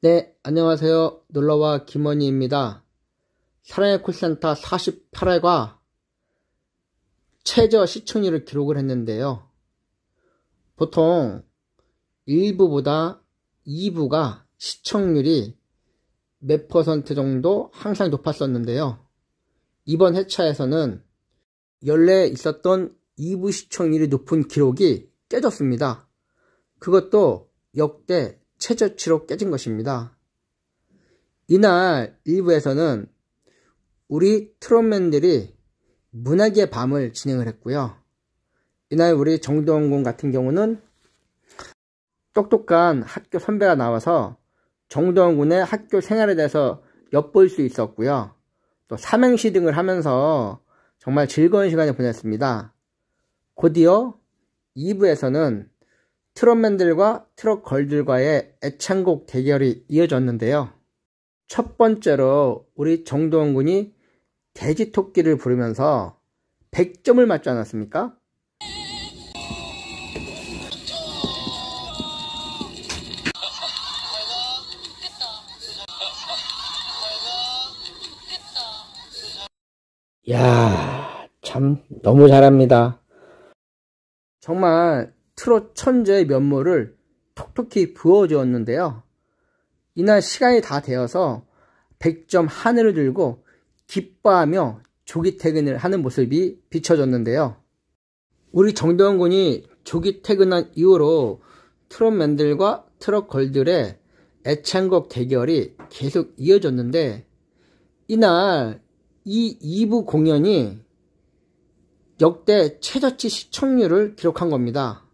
네, 안녕하세요. 놀러와 김원희입니다. 사랑의 콜센터 48회가 최저 시청률을 기록을 했는데요. 보통 1부보다 2부가 시청률이 몇 퍼센트 정도 항상 높았었는데요. 이번 회차에서는 원래 있었던 2부 시청률이 높은 기록이 깨졌습니다. 그것도 역대 최저치로 깨진 것입니다. 이날 1부에서는 우리 트롯맨들이 문학의 밤을 진행을 했고요. 이날 우리 정도원 군 같은 경우는 똑똑한 학교 선배가 나와서 정도원 군의 학교 생활에 대해서 엿볼 수 있었고요. 또 삼행시 등을 하면서 정말 즐거운 시간을 보냈습니다. 곧이어 2부에서는 트롯맨들과 트롯걸들과의 애창곡 대결이 이어졌는데요. 첫 번째로 우리 정도원 군이 돼지토끼를 부르면서 100점을 맞지 않았습니까? 이야, 참 너무 잘합니다. 정말 트롯 천재의 면모를 톡톡히 부어주었는데요. 이날 시간이 다 되어서 100점 하늘을 들고 기뻐하며 조기 퇴근을 하는 모습이 비춰졌는데요. 우리 정도원 군이 조기 퇴근한 이후로 트롯맨들과 트롯걸들의 애창곡 대결이 계속 이어졌는데 이날 이 2부 공연이 역대 최저치 시청률을 기록한 겁니다.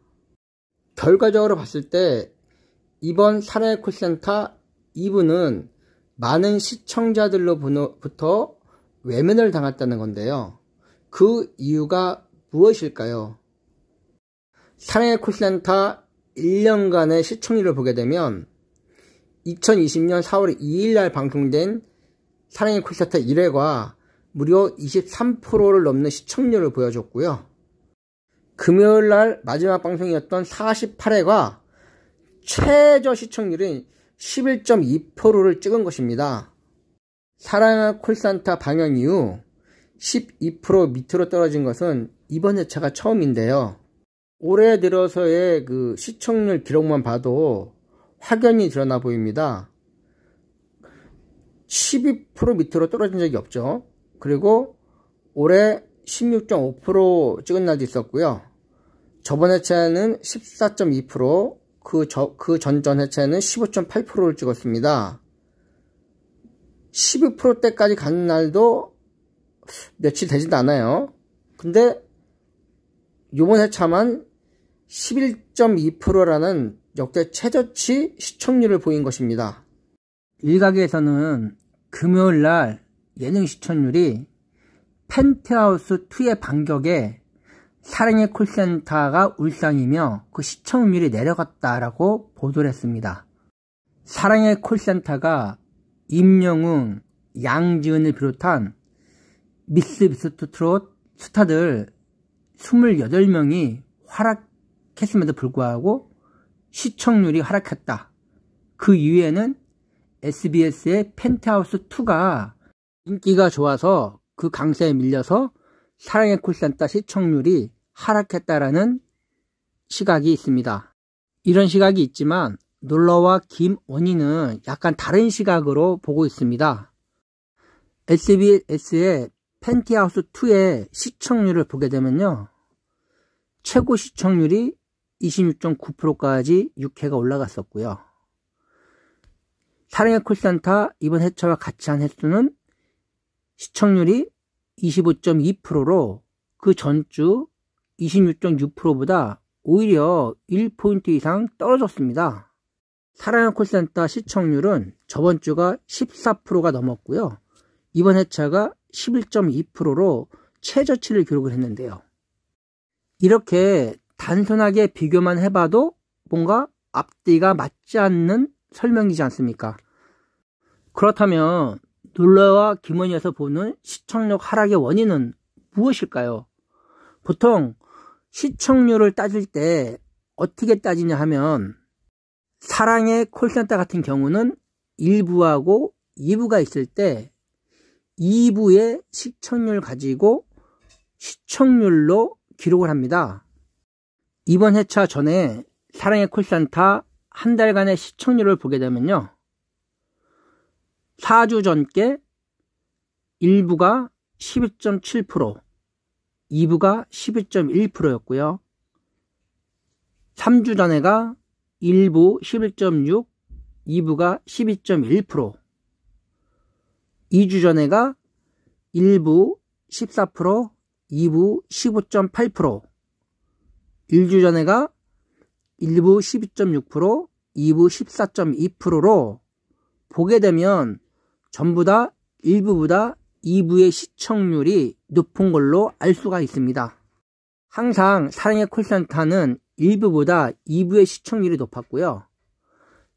결과적으로 봤을 때 이번 사랑의 콜센터 2부는 많은 시청자들로부터 외면을 당했다는 건데요. 그 이유가 무엇일까요? 사랑의 콜센터 1년간의 시청률을 보게 되면 2020년 4월 2일날 방송된 사랑의 콜센터 1회가 무려 23%를 넘는 시청률을 보여줬고요. 금요일날 마지막 방송이었던 48회가 최저 시청률인 11.2%를 찍은 것입니다. 사랑의 콜센터 방영 이후 12% 밑으로 떨어진 것은 이번 회차가 처음인데요. 올해 들어서의 그 시청률 기록만 봐도 확연히 드러나 보입니다. 12% 밑으로 떨어진 적이 없죠. 그리고 올해 16.5% 찍은 날도 있었고요. 저번 회차에는 14.2%, 그 전전 회차에는 15.8%를 찍었습니다. 12%대까지 가는 날도 며칠 되지도 않아요. 근데 이번 회차만 11.2%라는 역대 최저치 시청률을 보인 것입니다. 일각에서는 금요일날 예능 시청률이 펜트하우스2의 반격에 사랑의 콜센터가 울상이며 그 시청률이 내려갔다라고 보도를 했습니다. 사랑의 콜센터가 임영웅, 양지은을 비롯한 미스비스트 트롯 스타들 28명이 하락했음에도 불구하고 시청률이 하락했다. 그 이유에는 SBS의 펜트하우스2가 인기가 좋아서 그 강세에 밀려서 사랑의 콜센터 시청률이 하락했다라는 시각이 있습니다. 이런 시각이 있지만 놀러와 김원희는 약간 다른 시각으로 보고 있습니다. SBS의 펜트하우스2의 시청률을 보게 되면요. 최고 시청률이 26.9%까지 6회가 올라갔었고요. 사랑의 콜센터 이번 회차와 같이 한 횟수는 시청률이 25.2%로 그 전주 26.6%보다 오히려 1포인트 이상 떨어졌습니다. 사랑의 콜센터 시청률은 저번 주가 14%가 넘었고요. 이번 회차가 11.2%로 최저치를 기록을 했는데요. 이렇게 단순하게 비교만 해봐도 뭔가 앞뒤가 맞지 않는 설명이지 않습니까? 그렇다면 놀러와 김원희에서 보는 시청률 하락의 원인은 무엇일까요? 보통 시청률을 따질 때 어떻게 따지냐 하면 사랑의 콜센터 같은 경우는 1부하고 2부가 있을 때 2부의 시청률 가지고 시청률로 기록을 합니다. 이번 회차 전에 사랑의 콜센터 한 달간의 시청률을 보게 되면요. 4주 전께 1부가 12.7%, 2부가 12.1%였고요. 3주 전에가 1부 11.6, 2부가 12.1%, 2주 전에가 1부 14%, 2부 15.8%, 1주 전에가 1부 12.6%, 2부 14.2%로 보게 되면 전부 다 1부보다 2부의 시청률이 높은 걸로 알 수가 있습니다. 항상 사랑의 콜센터는 1부보다 2부의 시청률이 높았고요.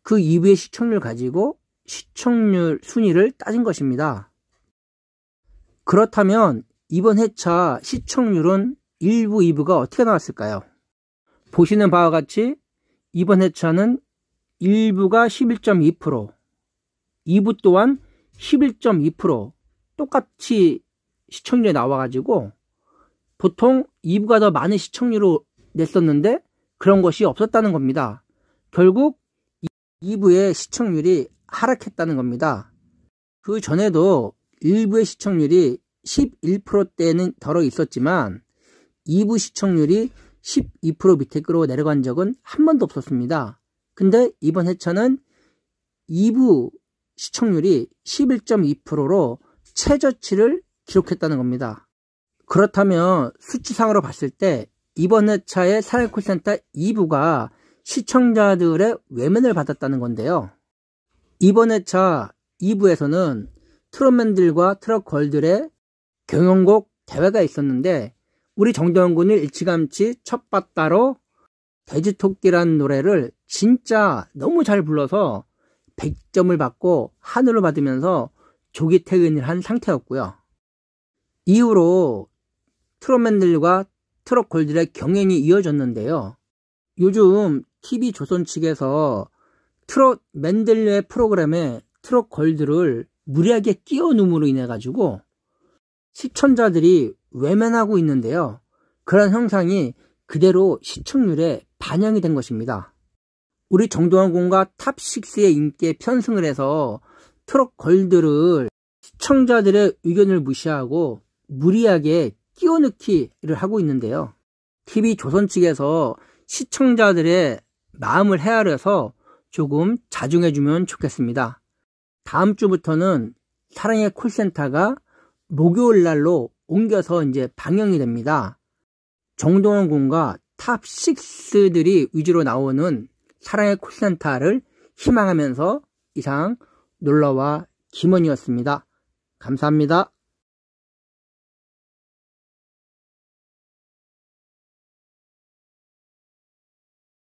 그 2부의 시청률 가지고 시청률 순위를 따진 것입니다. 그렇다면 이번 회차 시청률은 1부, 2부가 어떻게 나왔을까요? 보시는 바와 같이 이번 회차는 1부가 11.2%, 2부 또한 11.2% 똑같이 시청률이 나와가지고 보통 2부가 더 많은 시청률을 냈었는데 그런 것이 없었다는 겁니다. 결국 2부의 시청률이 하락했다는 겁니다. 그 전에도 1부의 시청률이 11%대는 덜어 있었지만 2부 시청률이 12% 밑에 끌어내려간 적은 한 번도 없었습니다. 근데 이번 회차는 2부 시청률이 11.2%로 최저치를 기록했다는 겁니다. 그렇다면 수치상으로 봤을 때 이번 회차의 사랑의 콜센터 2부가 시청자들의 외면을 받았다는 건데요. 이번 회차 2부에서는 트롯맨들과 트롯걸들의 경연곡 대회가 있었는데 우리 정동원 군이 일찌감치 첫바따로 돼지토끼라는 노래를 진짜 너무 잘 불러서 100점을 받고 한우를 받으면서 조기 퇴근을 한 상태였고요. 이후로 트롯맨들과 트롯걸들의 경연이 이어졌는데요. 요즘 TV조선 측에서 트롯맨들의 프로그램에 트롯걸들을 무리하게 끼워 넣음으로 인해 가지고 시청자들이 외면하고 있는데요. 그런 현상이 그대로 시청률에 반영이 된 것입니다. 우리 정동원 군과 탑6의 인기에 편승을 해서 트롯걸들을 시청자들의 의견을 무시하고 무리하게 끼워넣기를 하고 있는데요. TV조선 측에서 시청자들의 마음을 헤아려서 조금 자중해주면 좋겠습니다. 다음 주부터는 사랑의 콜센터가 목요일 날로 옮겨서 이제 방영이 됩니다. 정동원 군과 탑6들이 위주로 나오는 사랑의 콜센터를 희망하면서 이상 놀러와 김원이었습니다. 감사합니다.